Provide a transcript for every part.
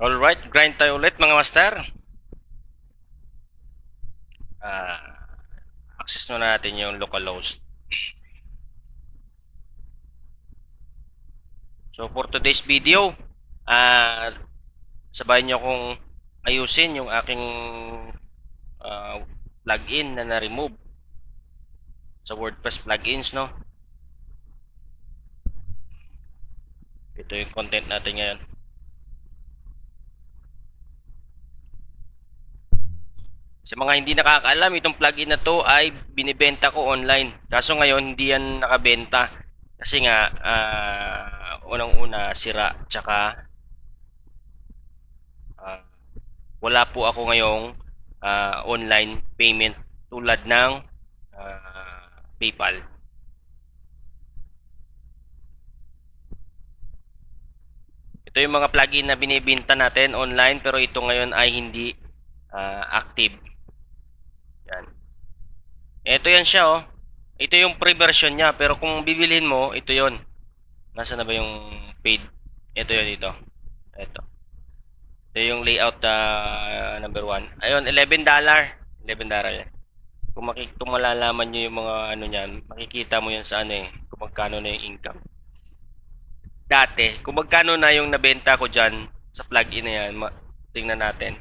Alright, grind tayo ulit mga master. Access na natin yung localhost. So for today's video, sabayan nyo kung ayusin yung aking plugin na na-remove sa WordPress plugins, no? Ito yung content natin ngayon. Sa mga hindi nakakaalam, itong plugin na to ay binibenta ko online. Kaso ngayon, hindi yan nakabenta. Kasi nga, unang-una, sira. Tsaka, wala po ako ngayong online payment tulad ng PayPal. Ito yung mga plugin na binibenta natin online pero ito ngayon ay hindi active. Yan. Ito yan siya, oh. Ito yung free version niya pero kung bibilhin mo, ito yon. Nasaan na ba yung paid? Ito yun dito. Ito. Ito yung layout number 1. Ayun, $11. $11 yan. Kung malalaman nyo yung mga ano niyan, makikita mo yan sa ano eh, kung magkano na yung income. Dati, kung magkano na yung nabenta ko dyan sa plugin na yan, tingnan natin.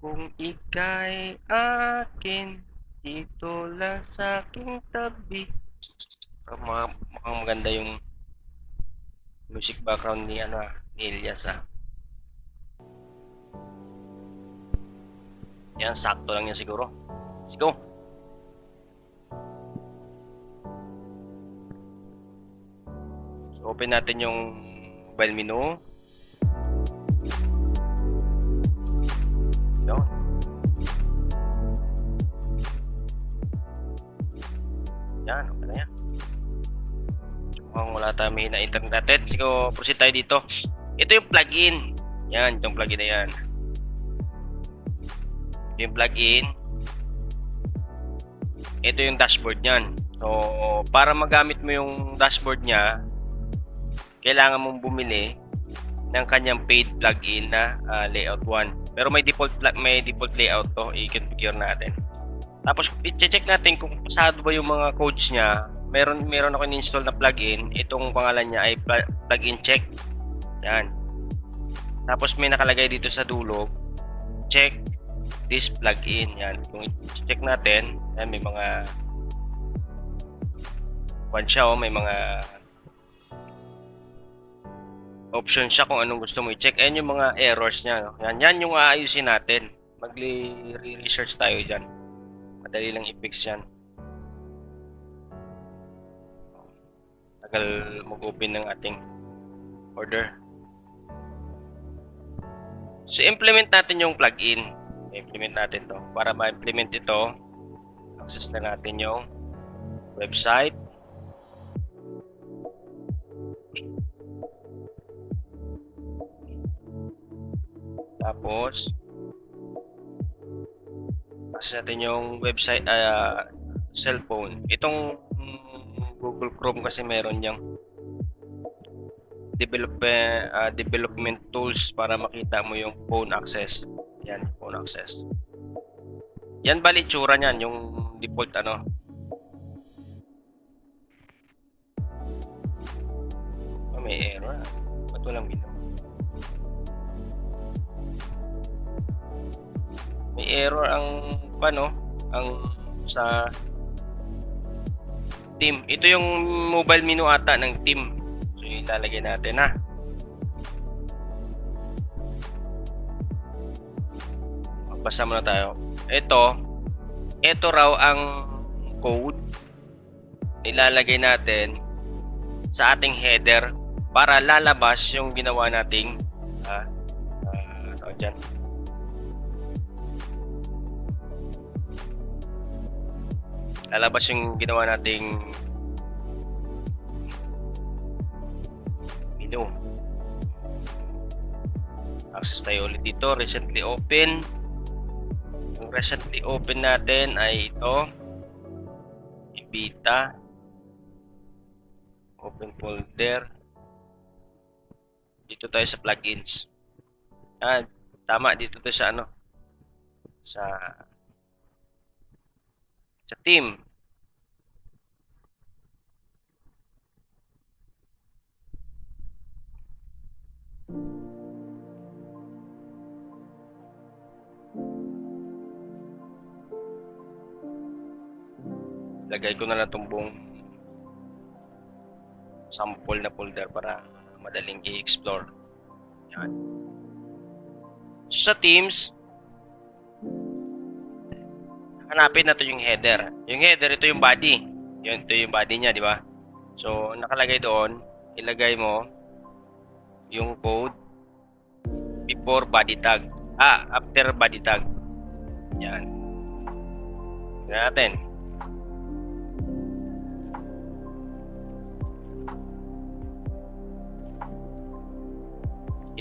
Kung ika'y akin, dito lang sa aking tabi. Mukhang maganda yung music background ni Elias Yan, sakto lang yan siguro. Let's go. So, open natin yung mobile menu. Yun. Yan, okay na yan. Mukhang wala tayo may na-internet natin. Siguro, proceed tayo dito. Ito yung plugin. Yan, itong plugin na yan. Ito yung plugin. Ito yung dashboard niyan. So, para magamit mo yung dashboard niya, kailangan mong bumili ng kanyang paid plugin na layout 1. Pero may default layout to, i-configure natin. Tapos i-check natin kung pasado ba yung mga codes niya. Meron ako in-install na plugin. Itong pangalan niya ay plugin check. Yan. Tapos may nakalagay dito sa dulo, check this plugin. Yan. Kung i-check natin, yan, may mga may mga option siya kung anong gusto mo i-check. Ayan yung mga errors niya. No? Yan yung aayusin natin. Mag-research tayo dyan. Madali lang i-fix yan. Tagal mag-open ng ating order. So, implement natin yung plugin. Implement natin to. Para ma-implement ito, access na natin yung website. Tapos, access natin yung website, cellphone. Itong Google Chrome kasi meron yung development tools para makita mo yung phone access. Yan, phone access. Yan bali tsura niyan, yung default may error. Ba't walang ginawa? May error ang sa team. Ito yung mobile menu ata ng team. So ilalagay natin Magbasa muna tayo. Ito raw ang code ilalagay natin sa ating header para lalabas yung ginawa nating dyan. Lalabas yung ginawa nating menu. Access tayo ulit dito. Recently open. Yung recently open natin ay ito. Beta. Open folder. Dito tayo sa plugins. Tama, dito tayo sa ano, sa theme. Lagay ko na lang itong buong sample na folder para madaling i-explore. Yan. Sa themes, hanapin na to yung header. Yung header, ito yung body. Ito yung body niya, di ba? So, nakalagay doon, ilagay mo yung code before body tag. After body tag. Yan. Tignan natin.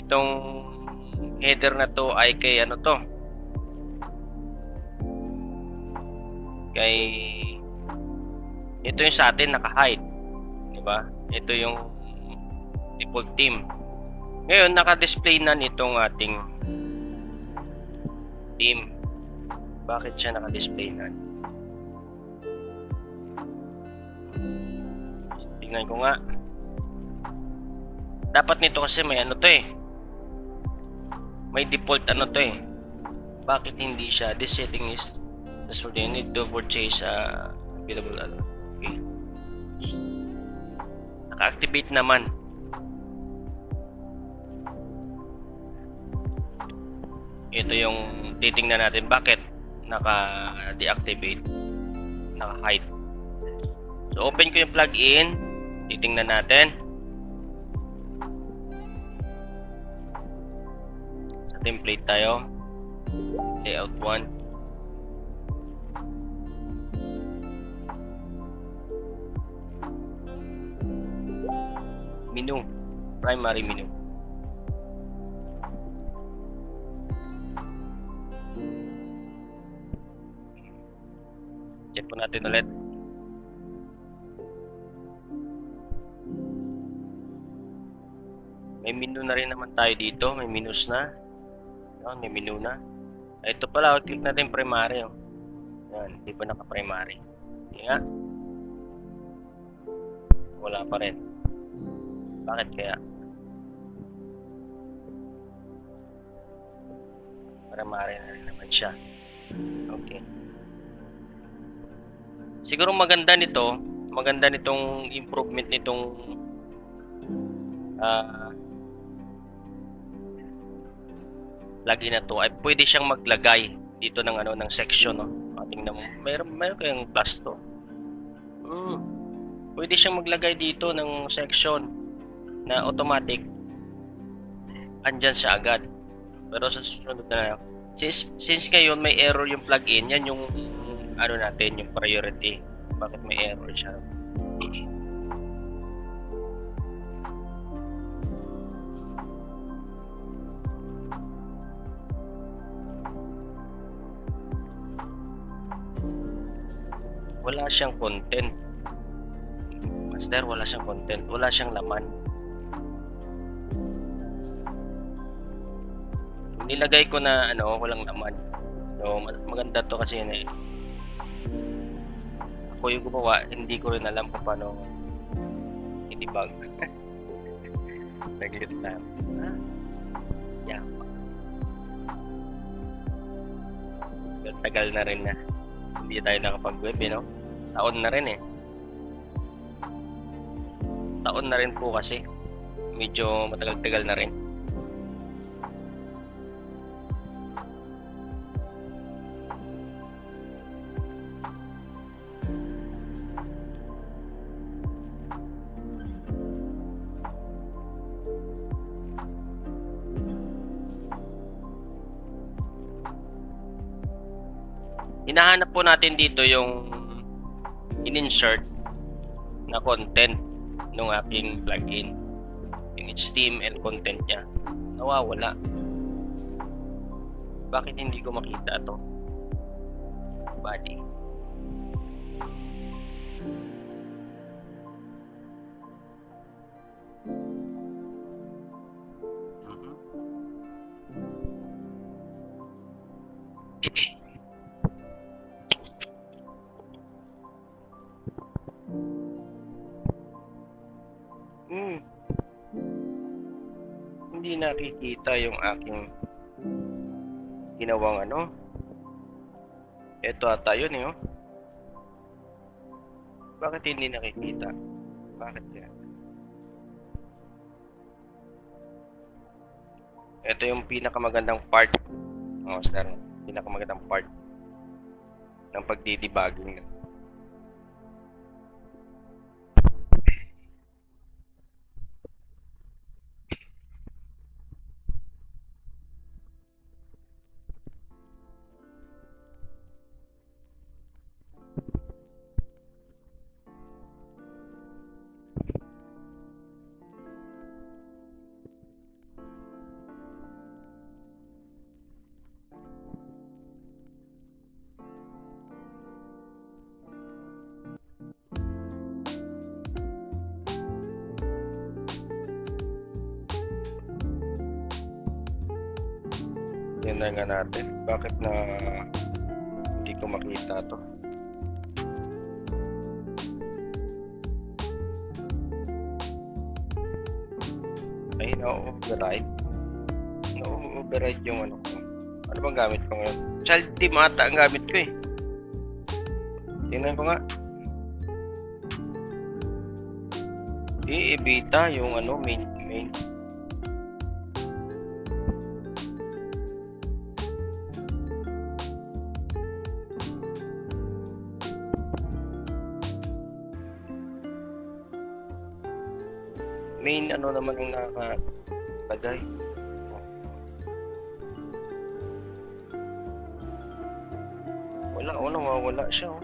Itong header na to ay kay ano to? Kay ito yung sa atin naka-hide, di ba? Ito yung default theme. Ngayon naka-display na nitong ating theme. Bakit siya naka-display na? Tingnan ko nga. Dapat nito kasi may ano to eh. May default ano to eh. Bakit hindi siya? This setting is just for the need to purchase available ano. Okay. Naka-activate naman. Ito yung titingnan natin bakit naka-deactivate, naka-hide. So open ko yung plugin, titingnan natin. Sa template tayo, layout 1. Menu, primary menu. Check po natin ulit. May menu na rin naman tayo dito. May menus na. May menu na. Ito pala, click natin primary. Yan, hindi pa naka-primary. Hindi nga. Wala pa rin. Bakit kaya? Primary na rin naman siya. Okay. Siguro maganda nitong improvement nitong plugin na to ay pwede siyang maglagay dito ng ano ng section, no. Tingnan mo, meron kayang plus to. Pwede siyang maglagay dito ng section na automatic andyan siya agad. Pero sa susunod na since ngayon may error yung plugin, yan yung ano natin, yung priority. Bakit may error siya? Wala siyang content. Master, wala siyang content. Wala siyang laman. Nilagay ko na ano, walang laman. So, maganda to kasi yun eh. Ako yung gumawa, hindi ko rin alam kung paano i-debug. Naglit na. Yeah. Tagal na rin na. Hindi tayo nakapag-web, no? Taon na rin eh. Taon na rin po kasi. Medyo matagal-tagal na rin. Hinahanap po natin dito yung in-insert na content ng aking plugin. Yung HTML content niya. Nawawala. Bakit hindi ko makita to? Body. Hindi nakikita yung aking ginawang ano. Ito ata yun eh. Bakit hindi nakikita? Bakit yan? Ito yung pinakamagandang part. Master, pinakamagandang part ng pagdidebugging. Yan na nga natin. Bakit na hindi ko makita to? Ay, na-override. Na-override yung ano ko. Ano bang gamit ko ngayon? Child team ata ang gamit ko eh. Tingnan ko nga. I-beta yung ano, main. Main ano naman ang nakalagay. Nawawala siya oh.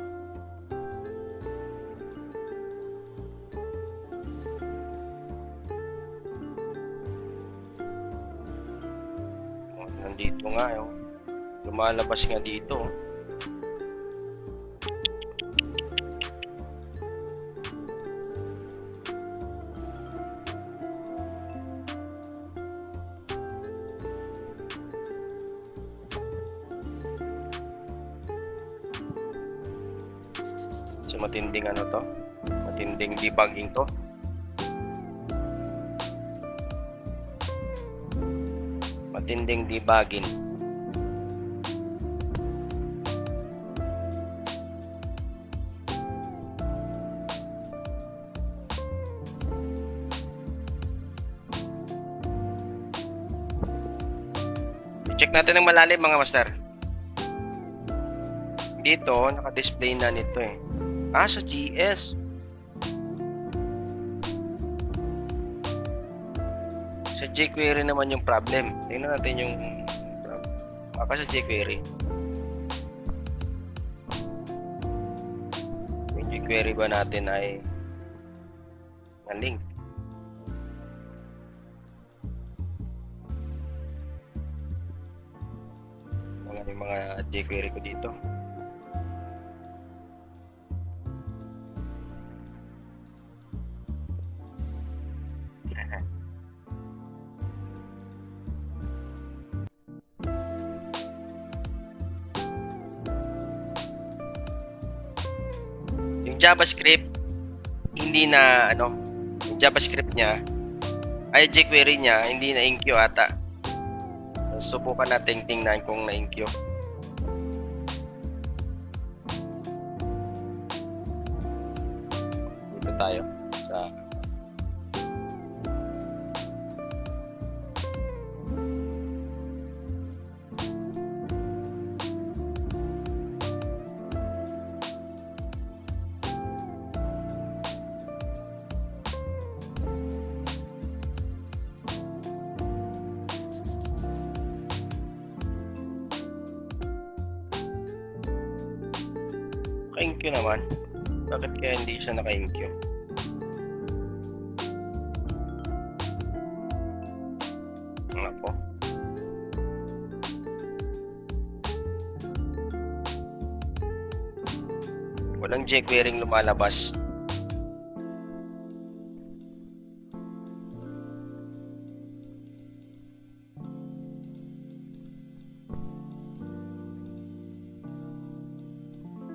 Nandito nga oh. Lumalabas nga dito oh. So matinding ano to? Matinding debugging to. Matinding debugging. I-check natin ng malalim mga master. Dito, naka-display na nito eh. Sa GS. Sa jQuery naman yung problem. Tingnan natin yung problem. Sa jQuery. Yung jQuery ba natin ay na-link? Yung mga jQuery ko dito. JavaScript hindi na ano, yung JavaScript niya ay jQuery niya hindi na enqueue ata. Subukan nating tingnan kung na enqueue. Dito tayo sa naka-enqueue naman. Bakit kaya hindi siya naka-enqueue? Ako. Walang jQuery lumalabas.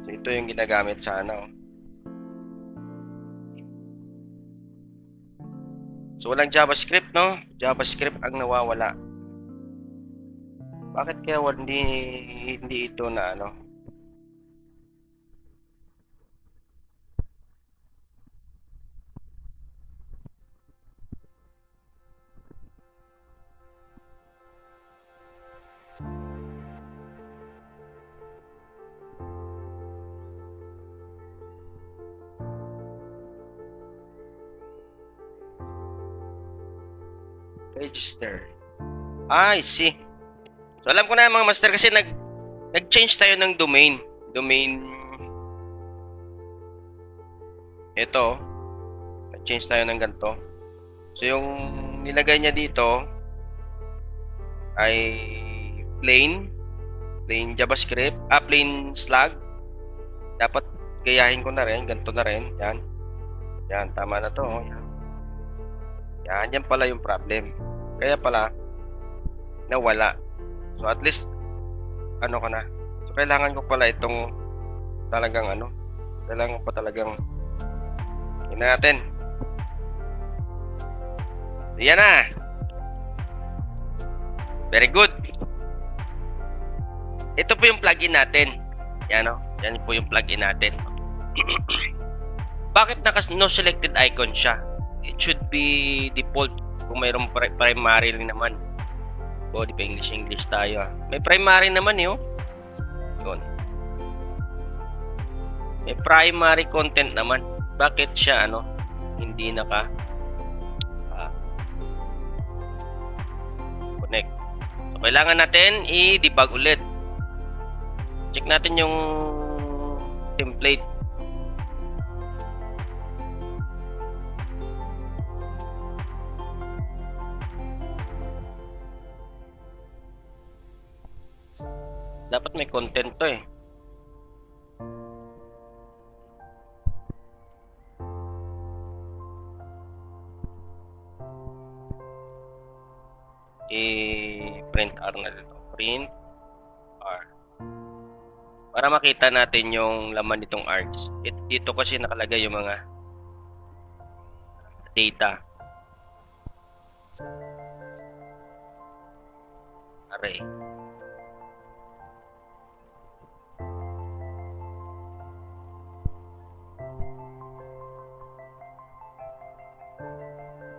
Ito yung ginagamit sa ano. So walang JavaScript, no? JavaScript ang nawawala. Bakit kaya hindi ito na ano? Register. I see. So alam ko na mga master kasi nag-change tayo ng domain. Ito. Nag-change tayo ng ganito. So yung nilagay niya dito ay plain JavaScript, plain slug. Dapat gayahin ko na rin, ganito na rin. Yan, tama na to. Yan pala yung problem. Kaya pala nawala. So at least ano ko na. So kailangan ko pala itong talagang kailangan ko pa talagang tingnan natin. Yan na. Very good. Ito po yung plugin natin. Yan Yan po yung plugin natin. Bakit no selected icon siya? It should be default kung mayroong primary naman. Body pa English tayo. May primary naman Yun. May primary content naman. Bakit siya hindi connect? So, kailangan natin i-debug ulit. Check natin yung template. Dapat may content to print R na dito. Print R. Para makita natin yung laman nitong args. Dito kasi nakalagay yung mga data. Array.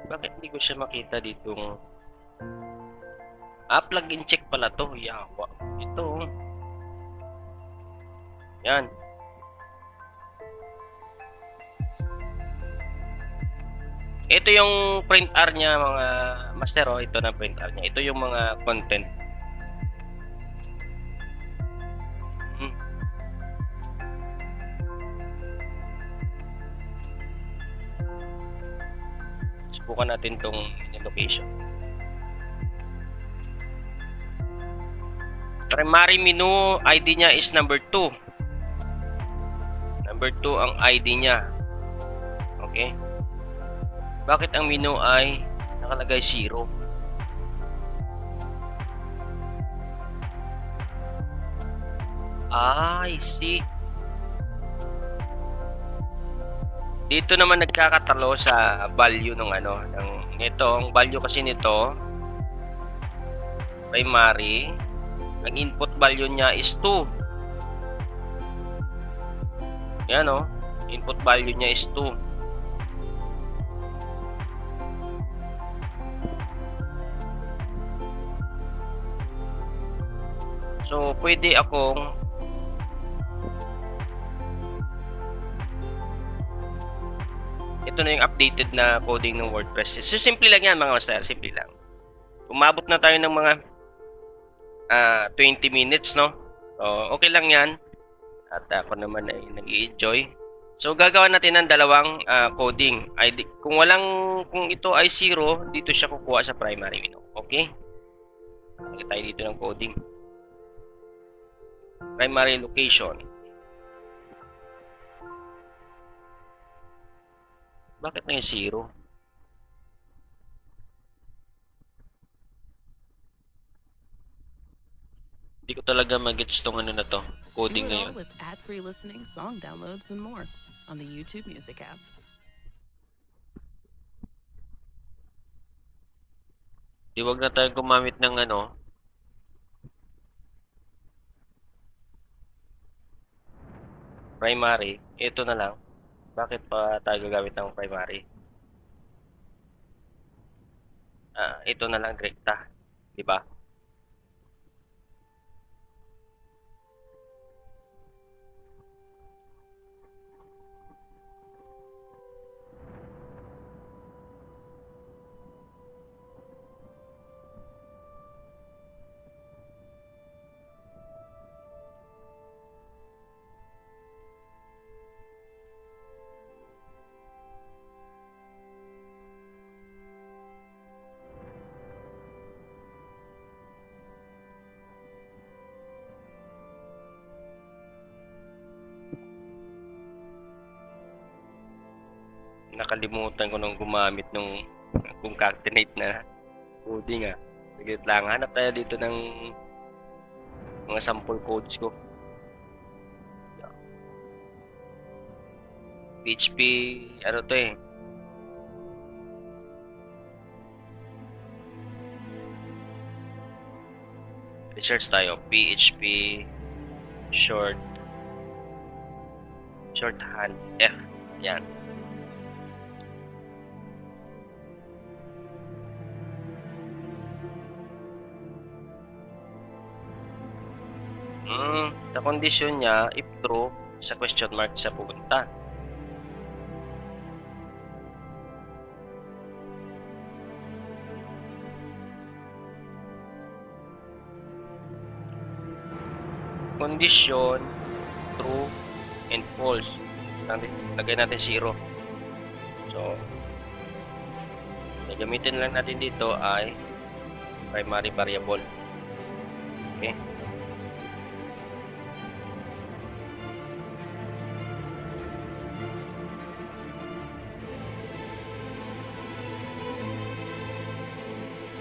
Bakit hindi ko siya makita ditong plug-in check pala to. Yawa. Ito. Yan. Ito yung print R niya mga master ito na print R niya. Ito yung mga content. Subukan natin tong location. Primary menu ID niya is number 2. Number 2 ang ID niya. Okay? Bakit ang menu ay nakalagay 0? I see. Dito naman nagkakatalo sa value ng nito. Ang value kasi nito primary, ang input value niya is 2. Yan input value niya is 2. So pwede akong ito na yung updated na coding ng WordPress. So simple lang yan mga master, simple lang. Umabot na tayo ng mga 20 minutes, no? So, okay lang yan. At ako naman ay nag-i-enjoy. So, gagawa natin ng dalawang coding. Kung ito ay 0, dito siya kukuha sa primary menu. Okay? Lagay tayo dito ng coding. Primary location. Bakit na yung 0? Hindi ko talaga mag-gets tong na to. Coding ngayon. With ad-free listening, song downloads, and more on the YouTube Music app. Di wag na tayo gumamit ng ano. Primary. Ito na lang. Bakit pa tayo gagamit ng primary? Ito na lang direkta. Di ba? Nakalimutan ko nung gumamit nung concatenate na coding ah. Sige lang, hanap tayo dito ng mga sample codes ko. PHP, ano to eh. Research tayo, PHP shorthand F. Yan. Sa condition niya, if true, sa question mark siya pupunta. Condition, true, and false. Lagay natin 0. So, gagamitin lang natin dito ay primary variable. Okay.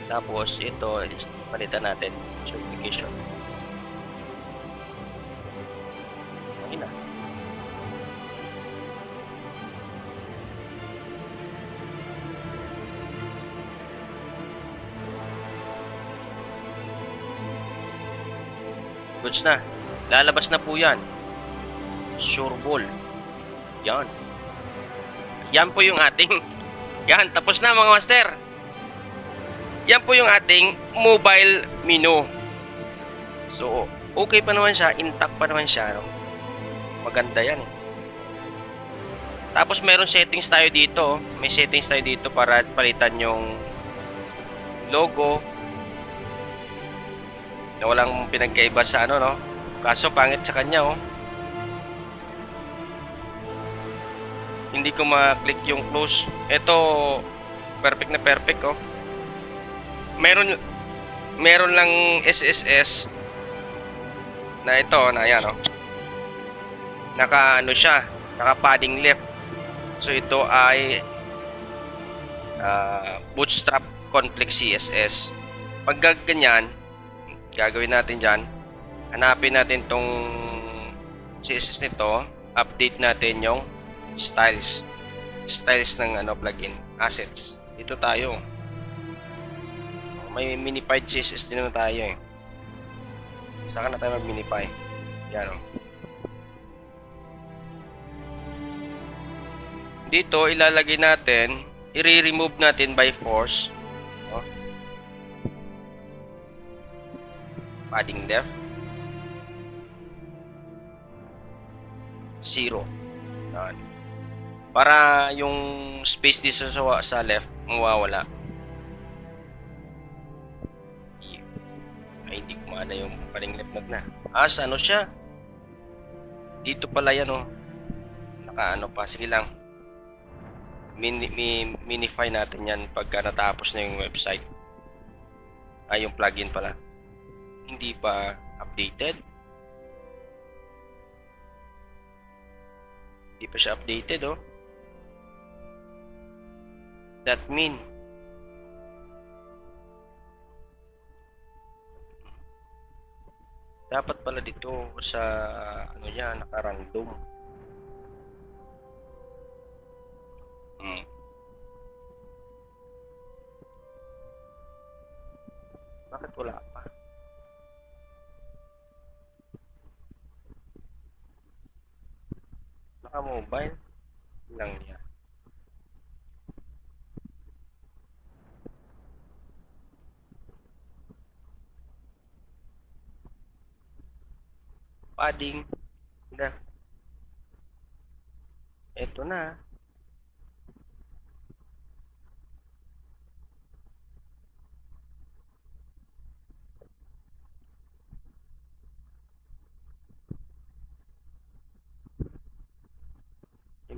Tapos ito is palitan natin certification. Okay na. Goods na. Lalabas na po yan. Sureball. Yan. Yan po yung ating yan, tapos na mga master. Yan po yung ating mobile menu. So, okay pa naman siya, intact pa naman siya, no? Maganda yan eh. Tapos meron settings tayo dito. May settings tayo dito para palitan yung logo na walang pinagkaiba sa ano, no? Kaso pangit sa kanya, oh. Hindi ko ma-click yung close. Ito, perfect na perfect, oh. Meron lang SSS na ito, na yan, oh. Naka ano siya, naka padding left. So ito ay Bootstrap Conflict CSS. Pag ganyan, gagawin natin dyan, hanapin natin tong CSS nito, update natin yung styles ng ano plugin, assets. Dito tayo. May minified CSS din naman tayo eh. Saka na tayo mag-minify. Yan o. Dito ilalagay natin, i-remove natin by force. O. Padding left. 0. Yan. Para yung space dito sa left mawawala. Ay, hindi ko maala yung padding left na. Ano siya? Dito pala yan oh. Naka ano pa. Sige lang. Minify natin yan pagka natapos na yung website. Yung plugin pala. Hindi pa updated. Hindi pa siya updated oh. That mean dapat pala dito sa ano yan, naka-random. Bakit wala pa? Naka-mobile lang niya. Padding. Na. Ito na.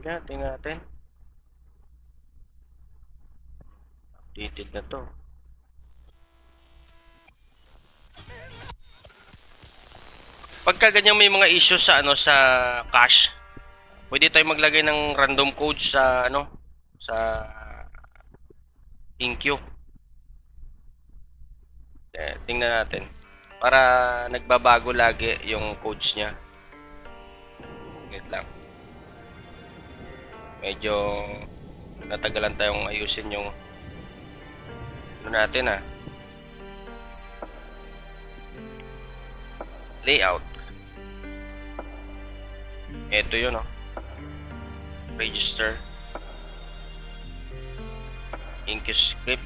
Tingnan natin. Updated na to. Pagka ganyan may mga issues sa sa cache, pwede tayo maglagay ng random code sa sa ThinQ. Tingnan natin para nagbabago lagi yung codes niya. Wait lang. Medyo natagalan tayong ayusin yung natin layout. Ito yun register IncuScript.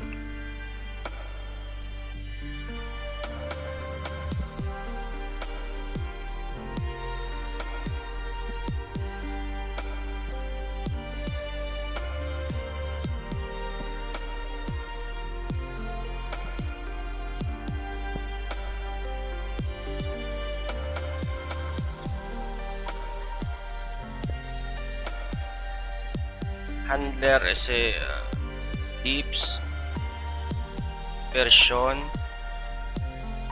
Handler ese dips version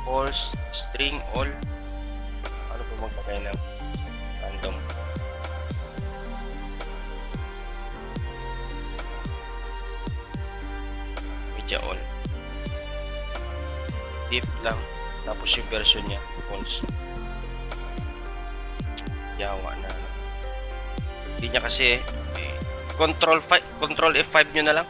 false string all. Ano po maglagay ng random? Media all. Dip lang. Tapos yung version niya false. Yawa na. Hindi niya kasi Control F5 nyo na lang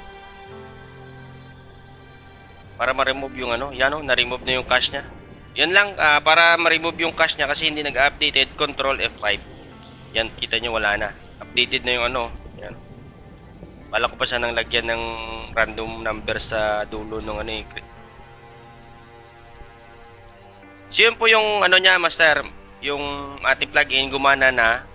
para ma-remove yung yan na-remove na yung cache nya. Yan lang para ma-remove yung cache nya kasi hindi nag-updated. Control F5. Yan, kita nyo wala na. Updated na yung yan. Wala ko pa sanang lagyan ng random number sa dulo ng So yun po yung nya, master. Yung ating plugin gumana na.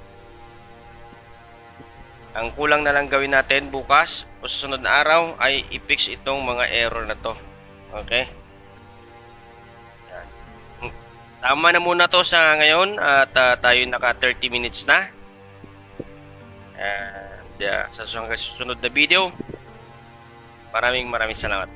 Ang kulang na lang gawin natin bukas o susunod na araw ay i-fix itong mga error na to. Okay? Yan. Tama na muna to sa ngayon at tayo naka 30 minutes na. And sa susunod na video, maraming salamat.